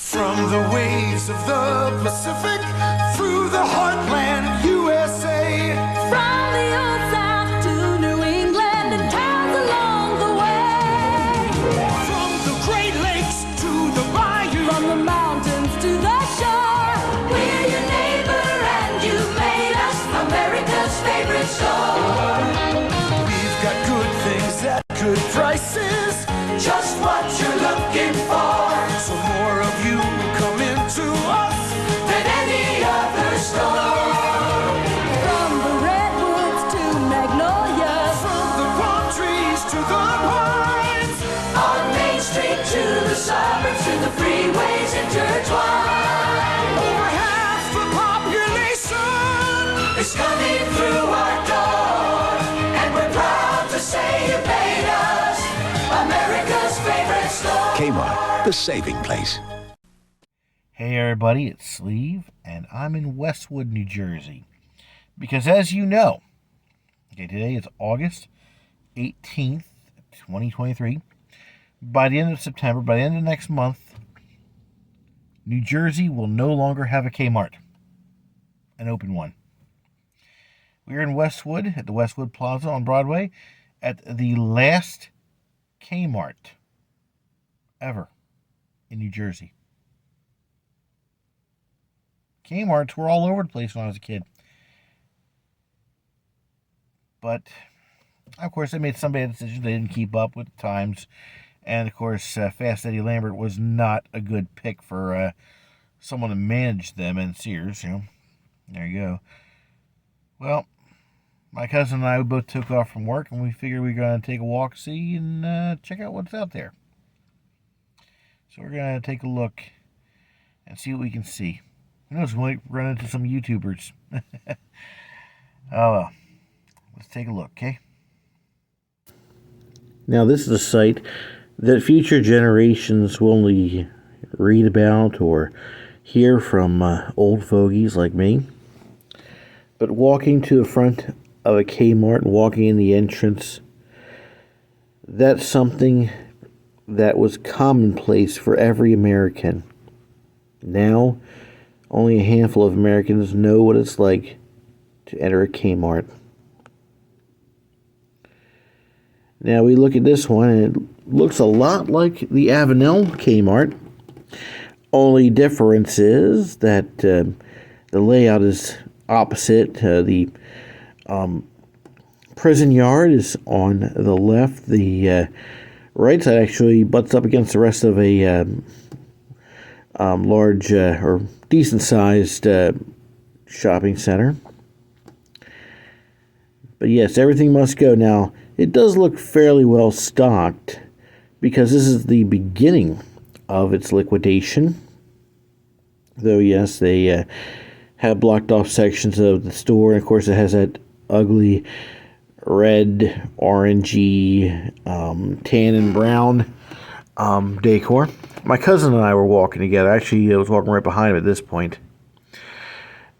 From the waves of the Pacific, through the heartland USA. From the old South to New England and towns along the way. From the Great Lakes to the bayou. From the mountains to the shore. We're your neighbor and you made us America's favorite store. We've got good things at good prices. Just what you're looking for. So more of you come into us Than any other store. From the redwoods to magnolias. from the palm trees to the pines. On Main Street to the suburbs, to the freeways intertwined. Over half the population It's coming through our door, and we're proud to say you made us America's favorite store. Kmart, the saving place. Hey everybody, it's Sleeve, and I'm in Westwood, New Jersey. Because as you know, today is August 18th, 2023. By the end of September, by the end of next month, New Jersey will no longer have a Kmart. An open one. We're in Westwood, at the Westwood Plaza on Broadway, at the last Kmart ever in New Jersey. Kmarts were all over the place when I was a kid. But, of course, they made some bad decisions. They didn't keep up with the times. And, of course, Fast Eddie Lambert was not a good pick for someone to manage them and Sears. There you go. Well, my cousin and I both took off from work, and we figured we were going to take a walk, see, and check out what's out there. So we're going to take a look and see what we can see. Who knows, we might run into some YouTubers. Oh well. Let's take a look, okay? Now, this is a site that future generations will only read about or hear from old fogies like me. But walking to the front of a Kmart and walking in the entrance, that's something that was commonplace for every American. Now, only a handful of Americans know what it's like to enter a Kmart. Now we look at this one, and it looks a lot like the Avenel Kmart. Only difference is that the layout is opposite. The prison yard is on the left. The right side actually butts up against the rest of a large or decent-sized shopping center. But yes, everything must go. Now, it does look fairly well stocked because this is the beginning of its liquidation. Though, yes, they have blocked off sections of the store. And, of course, it has that ugly red, orangey, tan and brown decor. My cousin and I were walking together. Actually, I was walking right behind him at this point.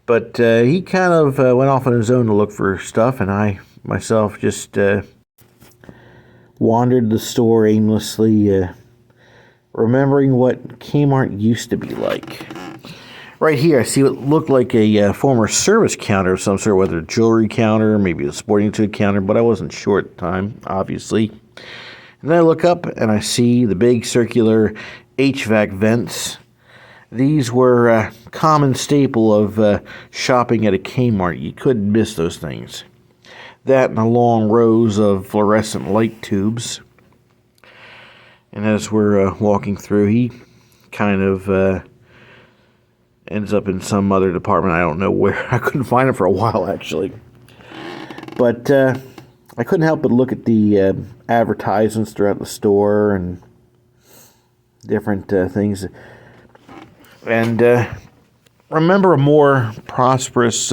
But he kind of went off on his own to look for stuff, and I myself just wandered the store aimlessly, remembering what Kmart used to be like. Right here, I see what looked like a former service counter of some sort, whether a jewelry counter, maybe a sporting goods counter, but I wasn't sure at the time, obviously. And then I look up, and I see the big circular HVAC vents. These were a common staple of shopping at a Kmart. You couldn't miss those things. That and the long rows of fluorescent light tubes. And as we're walking through, he kind of ends up in some other department. I don't know where. I couldn't find him for a while, actually. But I couldn't help but look at the advertisements throughout the store and different things. And remember a more prosperous,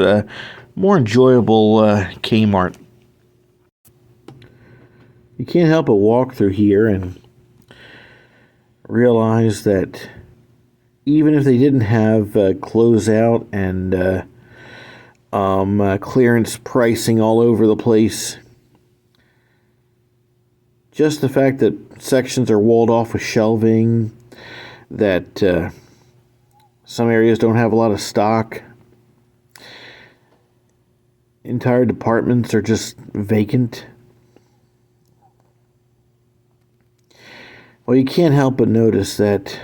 more enjoyable Kmart. You can't help but walk through here and realize that even if they didn't have closeout and clearance pricing all over the place, just the fact that sections are walled off with shelving, that Some areas don't have a lot of stock. Entire departments are just vacant. Well, you can't help but notice that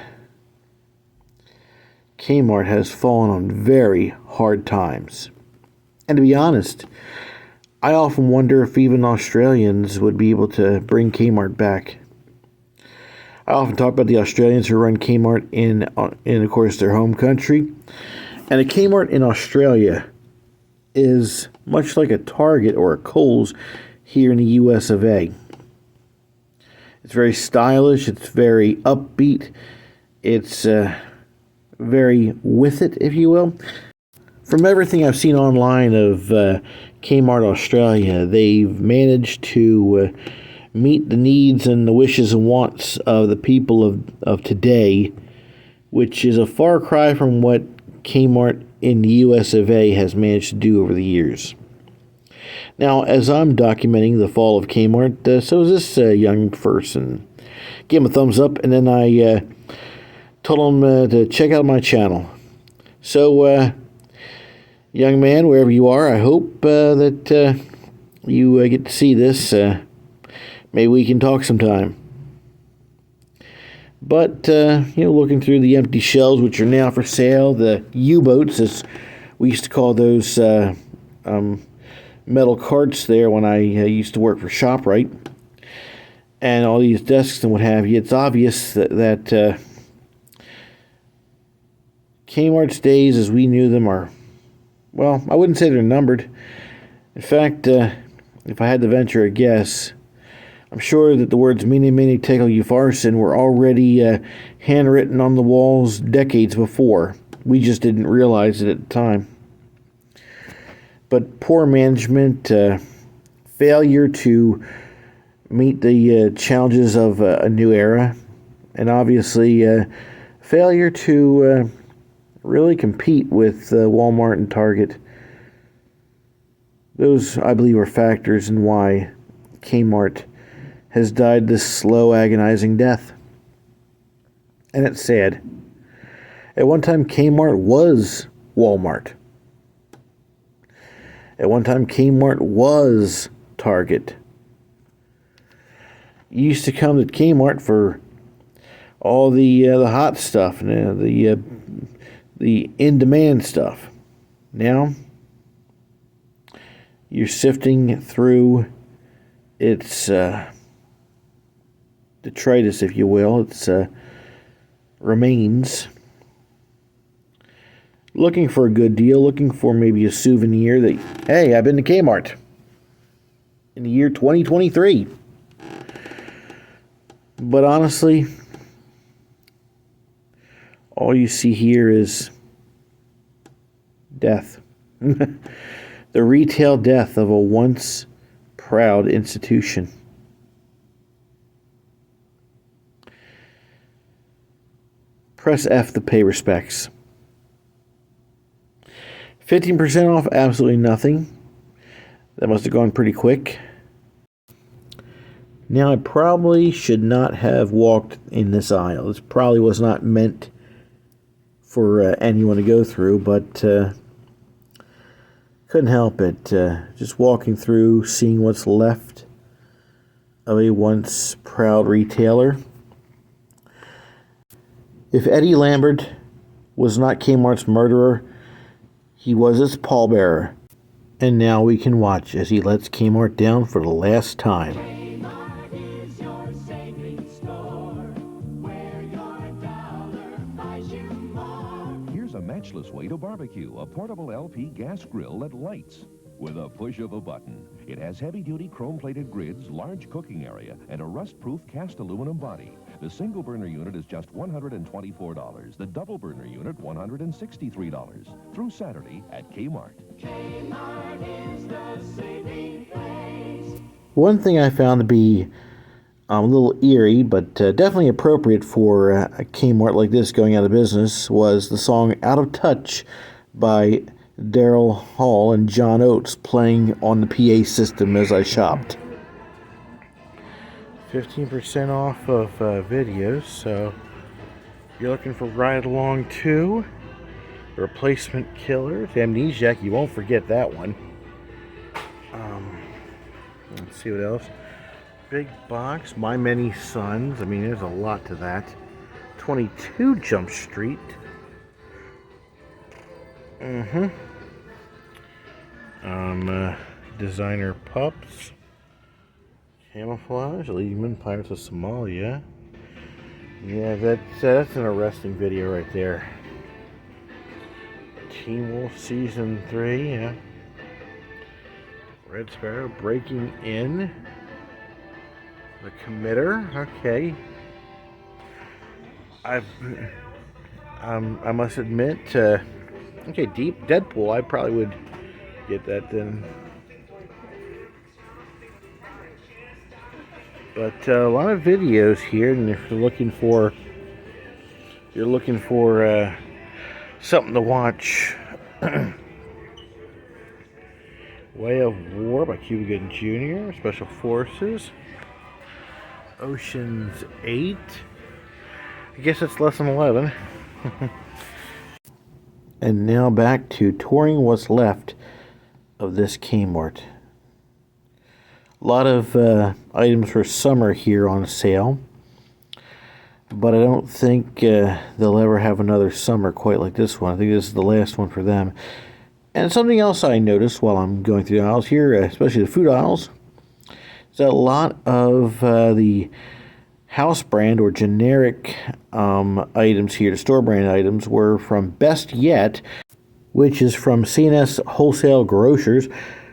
Kmart has fallen on very hard times. And to be honest, I often wonder if even Australians would be able to bring Kmart back. I often talk about the Australians who run Kmart in of course, their home country. And a Kmart in Australia is much like a Target or a Kohl's here in the US of A. It's very stylish, it's very upbeat, it's very with it, if you will. From everything I've seen online of Kmart Australia, they've managed to meet the needs and the wishes and wants of the people of today, which is a far cry from what Kmart in the US of A has managed to do over the years. Now, as I'm documenting the fall of Kmart, so is this young person. Give him a thumbs up, and then I told him to check out my channel. So, young man, wherever you are, I hope that you get to see this. Maybe we can talk sometime. But, looking through the empty shelves, which are now for sale, the U-boats, as we used to call those metal carts there when I used to work for ShopRite, and all these desks and what have you, it's obvious that Kmart's days as we knew them are, well, I wouldn't say they're numbered. In fact, if I had to venture a guess, I'm sure that the words "Mene, mene, tekel, upharsin" were already handwritten on the walls decades before. We just didn't realize it at the time. But poor management, failure to meet the challenges of a new era, and obviously failure to really compete with Walmart and Target. Those, I believe, are factors in why Kmart has died this slow, agonizing death. And it's sad. At one time, Kmart was Walmart. At one time, Kmart was Target. You used to come to Kmart for all the hot stuff and the in-demand stuff. Now, you're sifting through its detritus, if you will, its remains, looking for a good deal, looking for maybe a souvenir that, hey, I've been to Kmart in the year 2023. But honestly, all you see here is death. The retail death of a once proud institution. Press F to pay respects. 15% off, absolutely nothing. That must have gone pretty quick. Now, I probably should not have walked in this aisle. This probably was not meant for anyone to go through, but couldn't help it. Just walking through, seeing what's left of a once proud retailer. If Eddie Lambert was not Kmart's murderer, he was its pallbearer. And now we can watch as he lets Kmart down for the last time. Kmart is your saving store, where your dollar buys you more. Here's a matchless way to barbecue, a portable LP gas grill that lights with a push of a button. It has heavy-duty chrome-plated grids, large cooking area, and a rust-proof cast aluminum body. The single-burner unit is just $124. The double-burner unit, $163. Through Saturday at Kmart. Kmart is the saving place. One thing I found to be a little eerie, but definitely appropriate for a Kmart like this going out of business, was the song "Out of Touch" by Daryl Hall and John Oates playing on the PA system as I shopped. 15% off of videos, so if you're looking for Ride Along 2, Replacement Killers, Amnesiac, you won't forget that one. Let's see what else. Big Box, My Many Sons. I mean, there's a lot to that. 22 Jump Street. Designer Pups. Camouflage, Lehman, Pirates of Somalia. Yeah, that's an arresting video right there. Teen Wolf Season 3, yeah. Red Sparrow, Breaking In. The Committer, okay. I must admit, okay, Deep Deadpool, I probably would get that then. But a lot of videos here, and if you're looking for something to watch, Way of War by Cuba Gooding Jr., Special Forces, Ocean's 8. I guess it's lesson 11. And now back to touring what's left of this Kmart. A lot of items for summer here on sale, but I don't think they'll ever have another summer quite like this one. I think this is the last one for them. And something else I noticed while I'm going through the aisles here, especially the food aisles, is that a lot of the house brand or generic items here, the store brand items, were from Best Yet, which is from C&S Wholesale Grocers,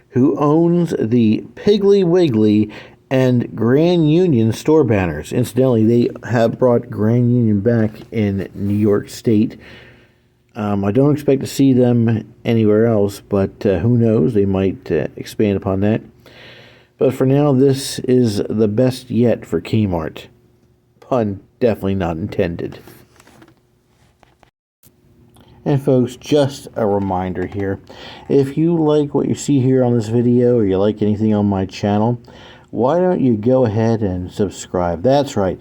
who owns the Piggly Wiggly and Grand Union store banners. Incidentally, they have brought Grand Union back in New York State. I don't expect to see them anywhere else, but who knows? They might expand upon that. But for now, this is the best yet for Kmart. Pun definitely not intended. And folks, just a reminder here, if you like what you see here on this video, or you like anything on my channel, why don't you go ahead and subscribe? That's right,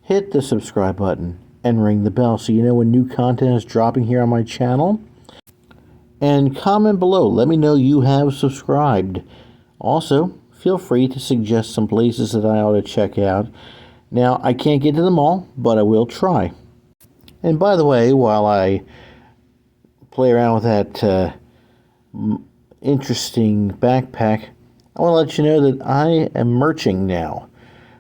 hit the subscribe button and ring the bell so you know when new content is dropping here on my channel. And comment below, let me know you have subscribed. Also, feel free to suggest some places that I ought to check out. Now, I can't get to them all, but I will try. And by the way, while I play around with that interesting backpack, I want to let you know that I am merching now.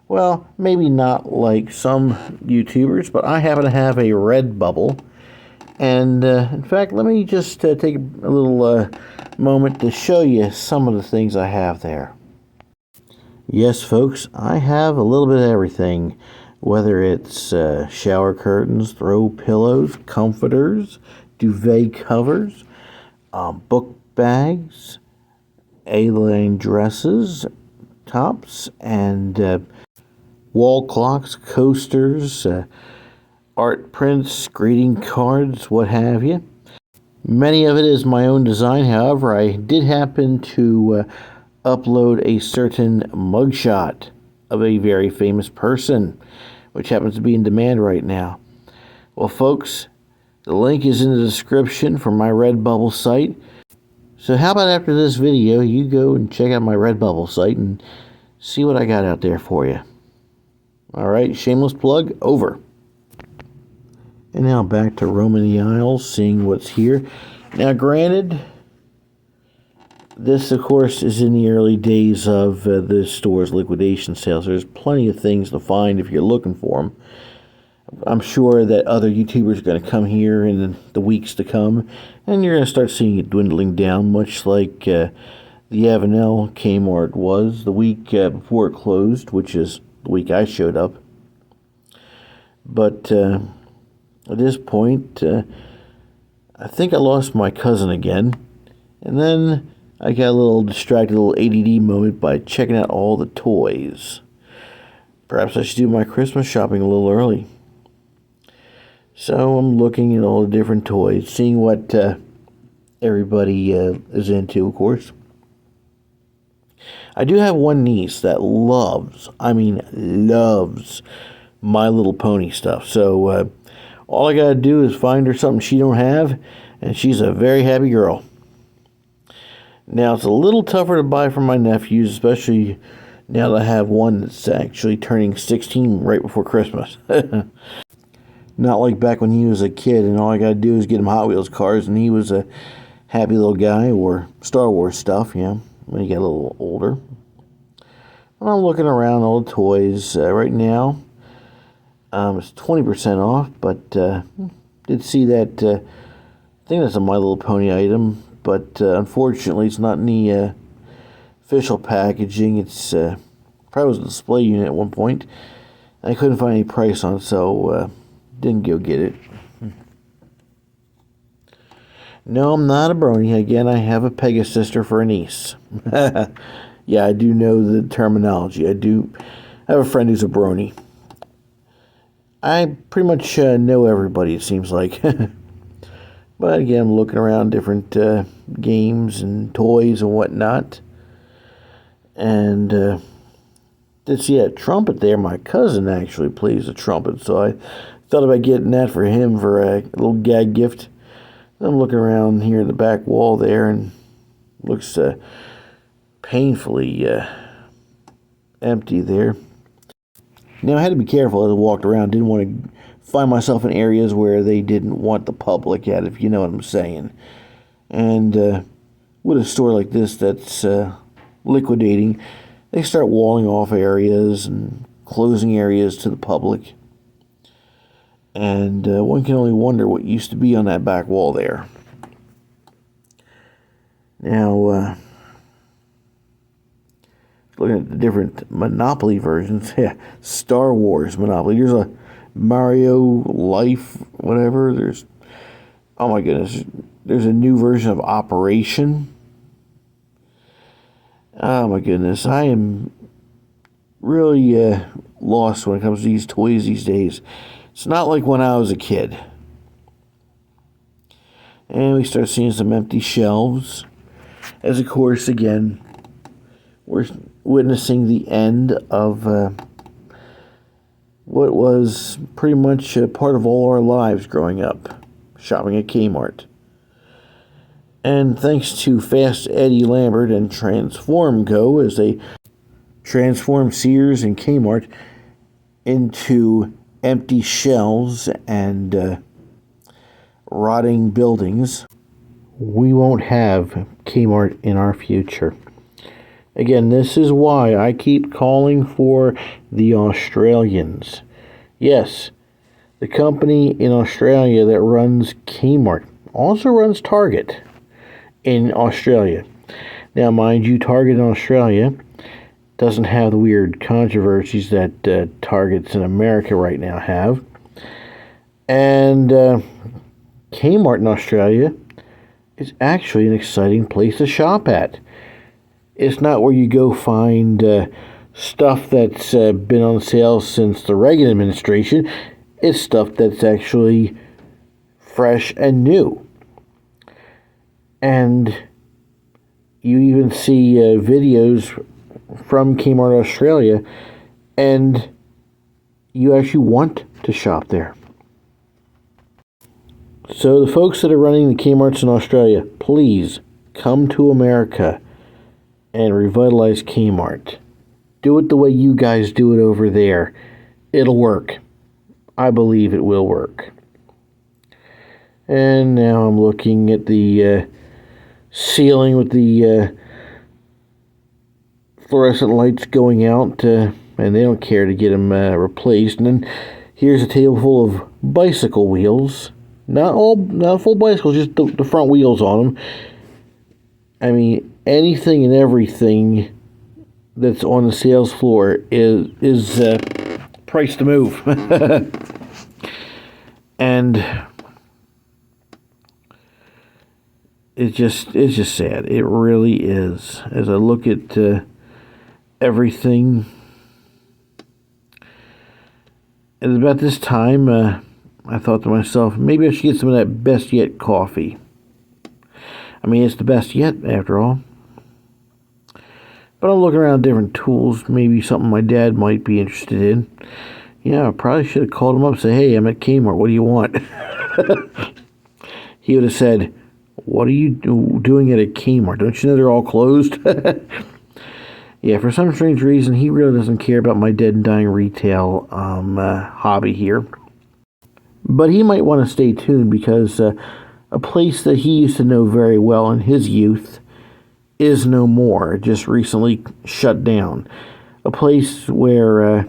Well, maybe not like some YouTubers, but I happen to have a Redbubble. And in fact, let me just take a little moment to show you some of the things I have there. Yes, folks, I have a little bit of everything. Whether it's shower curtains, throw pillows, comforters, duvet covers, book bags, A-line dresses, tops, and wall clocks, coasters, art prints, greeting cards, what have you. Many of it is my own design. However, I did happen to upload a certain mugshot of a very famous person, which happens to be in demand right now. Well, folks, the link is in the description for my Redbubble site. So how about after this video, you go and check out my Redbubble site and see what I got out there for you. Alright, shameless plug, over. And now back to roaming the aisles, seeing what's here. Now granted, this of course is in the early days of the store's liquidation sales. There's plenty of things to find if you're looking for them. I'm sure that other YouTubers are going to come here in the weeks to come, and you're going to start seeing it dwindling down, much like the Avenel Kmart was the week before it closed, which is the week I showed up. But at this point, I think I lost my cousin again, and then I got a little distracted, a little ADD moment by checking out all the toys. Perhaps I should do my Christmas shopping a little early. So I'm looking at all the different toys, seeing what everybody is into, of course. I do have one niece that loves My Little Pony stuff. So All I gotta do is find her something she don't have, and she's a very happy girl. Now, it's a little tougher to buy for my nephews, especially now that I have one that's actually turning 16 right before Christmas. Not like back when he was a kid and all I gotta do is get him Hot Wheels cars and he was a happy little guy, or Star Wars stuff, when he got a little older. I'm looking around all the toys right now. It's 20% off, but did see that, I think that's a My Little Pony item, but unfortunately it's not in the official packaging. It's probably was a display unit at one point. I couldn't find any price on it, so didn't go get it. No, I'm not a brony. Again, I have a Pegasister for a niece. Yeah, I do know the terminology. I have a friend who's a brony. I pretty much know everybody, it seems like. But again, I'm looking around different games and toys and whatnot. And did see a trumpet there. My cousin actually plays a trumpet, so I thought about getting that for him for a little gag gift. I'm looking around here at the back wall there, and looks painfully empty there. Now, I had to be careful as I walked around. Didn't want to find myself in areas where they didn't want the public at, if you know what I'm saying. And with a store like this that's liquidating, they start walling off areas and closing areas to the public. And one can only wonder what used to be on that back wall there. Now, looking at the different Monopoly versions. Yeah, Star Wars Monopoly. There's a Mario Life, whatever. There's, oh my goodness, there's a new version of Operation. Oh my goodness, I am really lost when it comes to these toys these days. It's not like when I was a kid. And we start seeing some empty shelves. As of course, again, we're witnessing the end of what was pretty much part of all our lives growing up, shopping at Kmart. And thanks to Fast Eddie Lambert and Transform Go, as they transform Sears and Kmart into empty shelves and rotting buildings, we won't have Kmart in our future. Again, this is why I keep calling for the Australians. Yes, the company in Australia that runs Kmart also runs Target in Australia. Now, mind you, Target in Australia doesn't have the weird controversies that Targets in America right now have. And Kmart in Australia is actually an exciting place to shop at. It's not where you go find stuff that's been on sale since the Reagan administration. It's stuff that's actually fresh and new. And you even see videos from Kmart Australia, and you actually want to shop there. So the folks that are running the Kmarts in Australia, please come to America and revitalize Kmart. Do it the way you guys do it over there. It'll work. I believe it will work. And now I'm looking at the ceiling with the fluorescent lights going out, and they don't care to get them replaced. And then here's a table full of bicycle wheels. Not full bicycles, just the front wheels on them. I mean, anything and everything that's on the sales floor is priced to move. And it's just sad. It really is. As I look at everything, and about this time, I thought to myself, maybe I should get some of that Best Yet coffee. I mean, it's the best yet, after all. But I'm looking around different tools, maybe something my dad might be interested in. Yeah, I probably should have called him up and said, hey, I'm at Kmart. What do you want? He would have said, what are you doing at a Kmart? Don't you know they're all closed? Yeah, for some strange reason, he really doesn't care about my dead and dying retail hobby here. But he might want to stay tuned because a place that he used to know very well in his youth is no more. It just recently shut down. A place where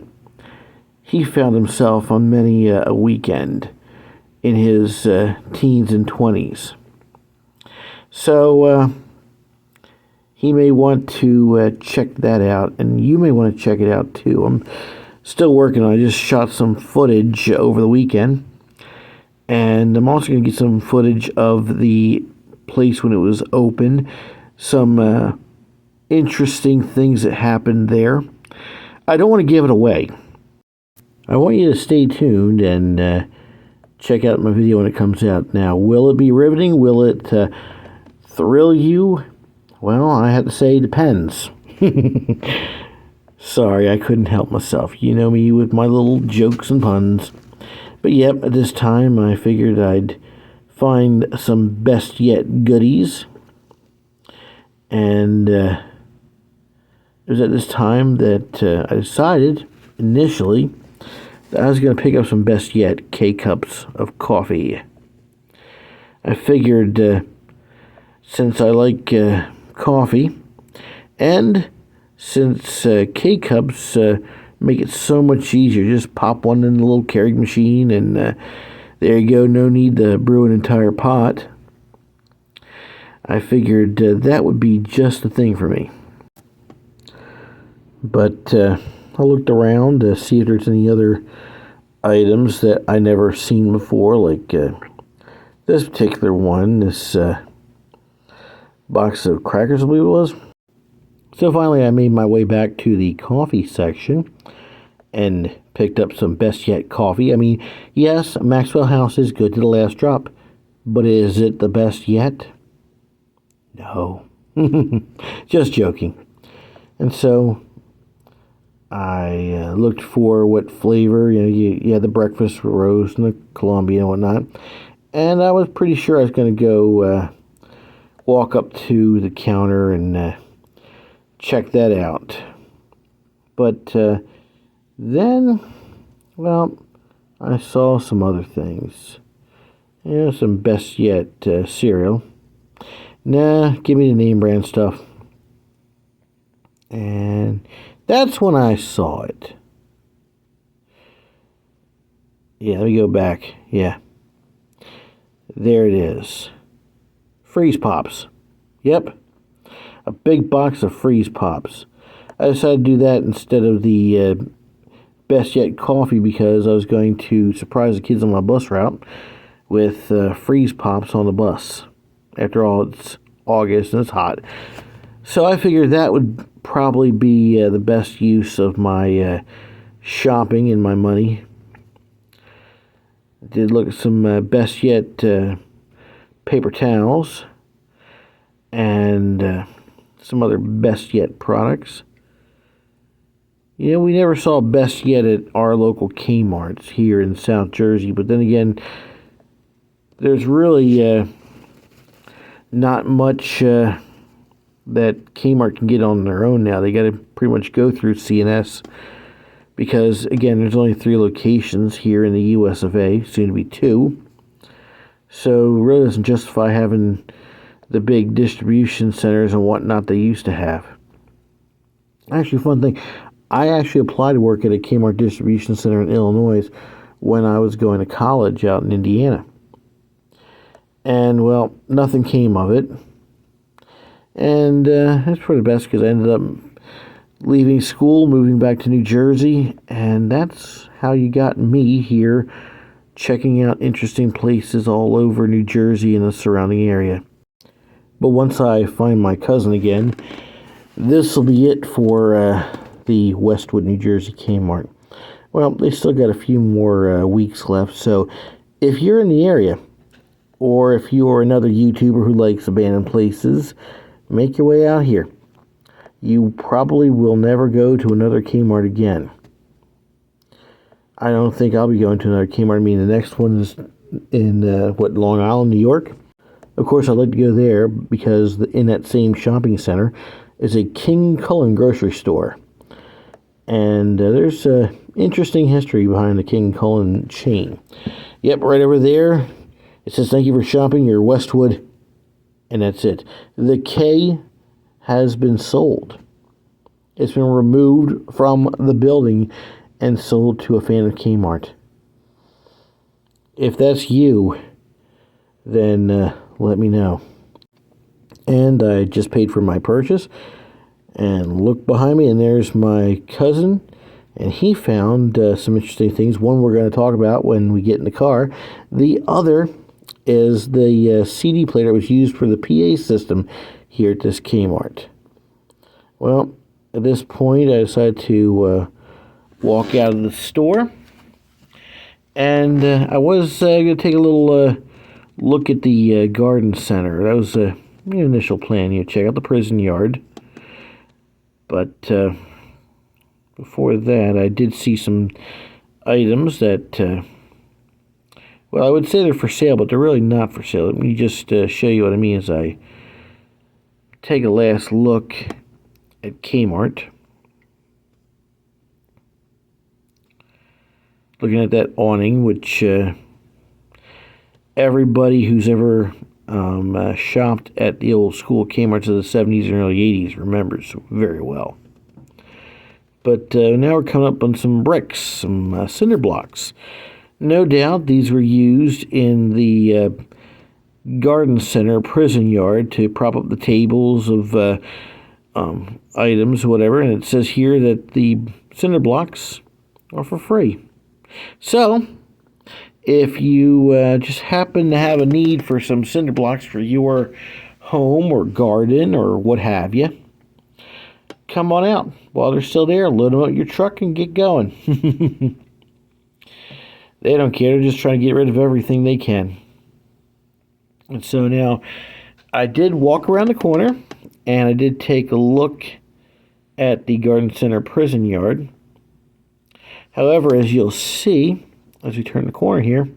he found himself on many a weekend in his teens and 20s. So he may want to check that out, and you may want to check it out too. I'm still working on it. I just shot some footage over the weekend, and I'm also going to get some footage of the place when it was open, some interesting things that happened there. I don't want to give it away. I want you to stay tuned and check out my video when it comes out. Now, will it be riveting? Will it thrill you? Well, I have to say depends. Sorry, I couldn't help myself. You know me with my little jokes and puns. But yep, at this time I figured I'd find some best yet goodies. And it was at this time that I decided, initially, that I was going to pick up some best yet K-Cups of coffee. I figured since I like coffee, and since K-Cups make it so much easier, just pop one in the little Keurig machine and there you go, no need to brew an entire pot. I figured that would be just the thing for me. But I looked around to see if there's any other items that I never seen before, like this particular one, this box of crackers, I believe it was. So finally I made my way back to the coffee section and picked up some best yet coffee. I mean, yes, Maxwell House is good to the last drop, but is it the best yet? No. Just joking. And so I looked for what flavor, you had the breakfast roast and the Columbia and whatnot, and I was pretty sure I was going to go walk up to the counter and check that out. But then, well, I saw some other things. Some best yet cereal. Nah, give me the name brand stuff. And that's when I saw it. Yeah, let me go back. Yeah. There it is. Freeze Pops. Yep. A big box of Freeze Pops. I decided to do that instead of the best yet coffee because I was going to surprise the kids on my bus route with Freeze Pops on the bus. After all, it's August and it's hot. So I figured that would probably be the best use of my shopping and my money. I did look at some best yet paper towels and some other best yet products. We never saw best yet at our local Kmarts here in South Jersey, but then again, there's really not much that Kmart can get on their own now. They got to pretty much go through C&S because, again, there's only 3 locations here in the US of A, soon to be 2. So it really doesn't justify having the big distribution centers and whatnot they used to have. Actually, fun thing, I actually applied to work at a Kmart distribution center in Illinois when I was going to college out in Indiana. And, well, nothing came of it. And that's for the best because I ended up leaving school, moving back to New Jersey, and that's how you got me here checking out interesting places all over New Jersey and the surrounding area. But once I find my cousin again, this will be it for the Westwood, New Jersey Kmart. Well, they still got a few more weeks left, so if you're in the area, or if you're another YouTuber who likes abandoned places, make your way out here. You probably will never go to another Kmart again. I don't think I'll be going to another Kmart. I mean, the next one is in, Long Island, New York? Of course, I'd like to go there because in that same shopping center is a King Cullen grocery store. And there's interesting history behind the King Cullen chain. Yep, right over there, it says, thank you for shopping your Westwood, and that's it. The K has been sold. It's been removed from the building and sold to a fan of Kmart. If that's you, then let me know. And I just paid for my purchase, and look behind me, and there's my cousin, and he found some interesting things. One we're going to talk about when we get in the car. The other is the CD player that was used for the PA system here at this Kmart. Well, at this point, I decided to walk out of the store, and I was going to take a little look at the garden center. That was the initial plan. Check out the prison yard. But before that, I did see some items that, I would say they're for sale, but they're really not for sale. Let me just show you what I mean as I take a last look at Kmart. Looking at that awning, which everybody who's ever shopped at the old school Kmart's of the 70s and early 80s remembers very well. But now we're coming up on some bricks, some cinder blocks. No doubt these were used in the garden center prison yard to prop up the tables of items, whatever. And it says here that the cinder blocks are for free. So, if you just happen to have a need for some cinder blocks for your home or garden or what have you, come on out while they're still there. Load them up your truck and get going. They don't care. They're just trying to get rid of everything they can. And so now, I did walk around the corner, and I did take a look at the garden center prison yard. However, as you'll see, as we turn the corner here,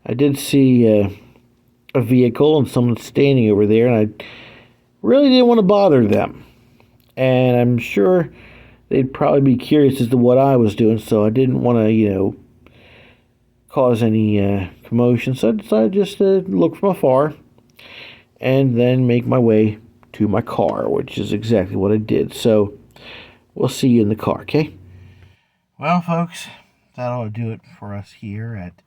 I did see a vehicle and someone standing over there, and I really didn't want to bother them. And I'm sure they'd probably be curious as to what I was doing, so I didn't want to, cause any commotion. So I decided just to look from afar and then make my way to my car, which is exactly what I did. So we'll see you in the car, okay? Well, folks, that ought to do it for us here at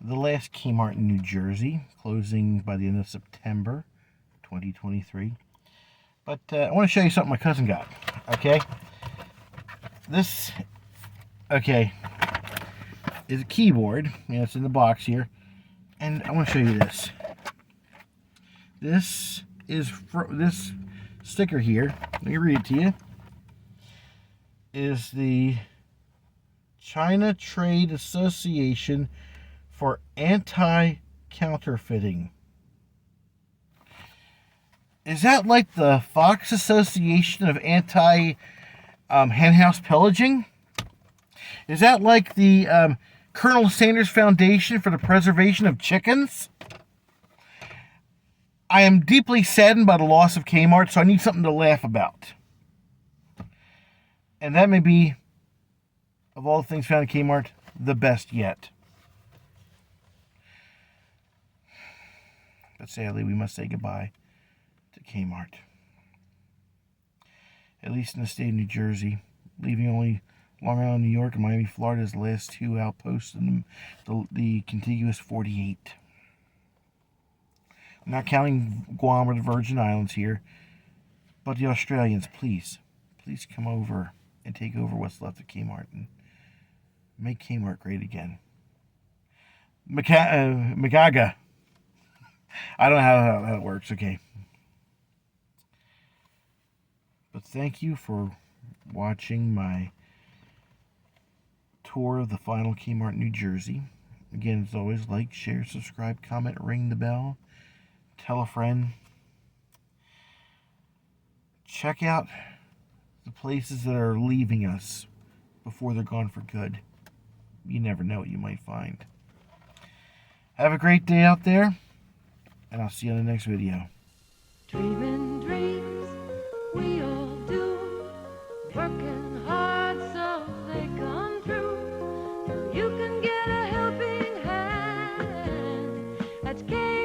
the last Kmart in New Jersey, closing by the end of September 2023. But I want to show you something my cousin got, okay? This, is a keyboard. It's in the box here. And I want to show you this. This is, this sticker here, let me read it to you, is the China Trade Association for Anti-Counterfeiting. Is that like the Fox Association of Anti-Henhouse Pillaging? Is that like the Colonel Sanders Foundation for the Preservation of Chickens? I am deeply saddened by the loss of Kmart, so I need something to laugh about. And that may be, of all the things found at Kmart, the best yet. But sadly, we must say goodbye to Kmart. At least in the state of New Jersey, leaving only Long Island, New York, and Miami, Florida as the last two outposts in the contiguous 48. I'm not counting Guam or the Virgin Islands here, but the Australians, please come over and take over what's left of Kmart and make Kmart great again. Magaga. I don't know how that works, okay. But thank you for watching my tour of the final Kmart, New Jersey. Again, as always, like, share, subscribe, comment, ring the bell, tell a friend. Check out the places that are leaving us before they're gone for good. You never know what you might find. Have a great day out there, and I'll see you in the next video. Dreaming dreams we all do, working hard so they come true. You can get a helping hand at Kmart.